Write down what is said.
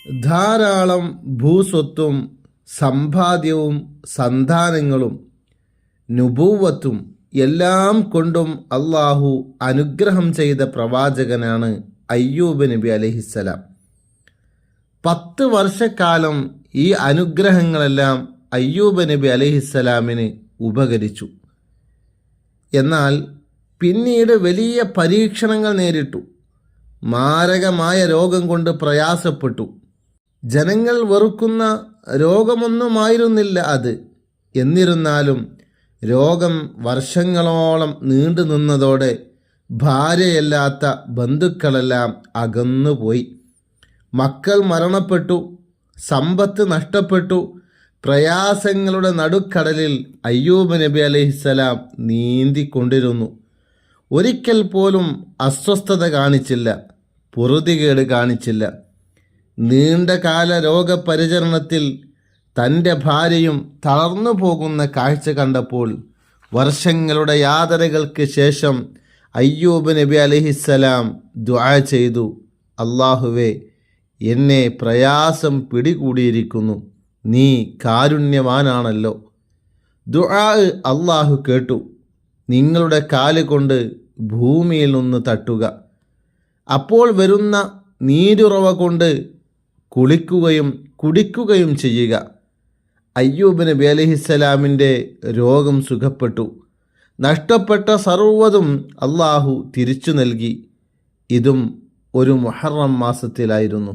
ധാരാളം ഭൂസ്വത്തും സമ്പാദ്യവും സന്താനങ്ങളും നുബൂവത്തും എല്ലാം കൊണ്ടും അള്ളാഹു അനുഗ്രഹം ചെയ്ത പ്രവാചകനാണ് അയ്യൂബ് നബി അലൈഹിസ്സലാം. 10 വർഷക്കാലം ഈ അനുഗ്രഹങ്ങളെല്ലാം അയ്യൂബ് നബി അലൈഹിസ്സലാമിന് ഉപകരിച്ചു. എന്നാൽ പിന്നീട് വലിയ പരീക്ഷണങ്ങൾ നേരിട്ടു. മാരകമായ രോഗം കൊണ്ട് പ്രയാസപ്പെട്ടു. ജനങ്ങൾ വെറുക്കുന്ന രോഗമൊന്നുമായിരുന്നില്ല അത്. എന്നിരുന്നാലും രോഗം വർഷങ്ങളോളം നീണ്ടു നിന്നതോടെ ഭാര്യയല്ലാത്ത ബന്ധുക്കളെല്ലാം അകന്നുപോയി. മക്കൾ മരണപ്പെട്ടു, സമ്പത്ത് നഷ്ടപ്പെട്ടു. പ്രയാസങ്ങളുടെ നടുക്കടലിൽ അയ്യൂബ് നബി അലൈഹിസ്സലാം നീന്തിക്കൊണ്ടിരുന്നു. ഒരിക്കൽ പോലും അസ്വസ്ഥത കാണിച്ചില്ല, പൊറുതികേട് കാണിച്ചില്ല. നീണ്ടകാല രോഗപരിചരണത്തിൽ തൻ്റെ ഭാര്യയും തളർന്നു പോകുന്ന കാഴ്ച കണ്ടപ്പോൾ വർഷങ്ങളുടെ യാതനകൾക്ക് ശേഷം അയ്യൂബ് നബി അലൈഹിസ്സലാം ദുആ ചെയ്തു, അല്ലാഹുവേ, എന്നെ പ്രയാസം പിടികൂടിയിരിക്കുന്നു, നീ കാരുണ്യവാനാണല്ലോ. ദുആ അല്ലാഹു കേട്ടു. നിങ്ങളുടെ കാല് കൊണ്ട് ഭൂമിയിൽ നിന്ന് തട്ടുക, അപ്പോൾ വരുന്ന നീരുറവ കൊണ്ട് കുളിക്കുകയും കുടിക്കുകയും ചെയ്യുക. അയ്യൂബ് നബി അലൈഹിസ്സലാമിൻ്റെ രോഗം സുഖപ്പെട്ടു. നഷ്ടപ്പെട്ട സർവ്വതും അള്ളാഹു തിരിച്ചു നൽകി. ഇതും ഒരു മുഹറം മാസത്തിലായിരുന്നു.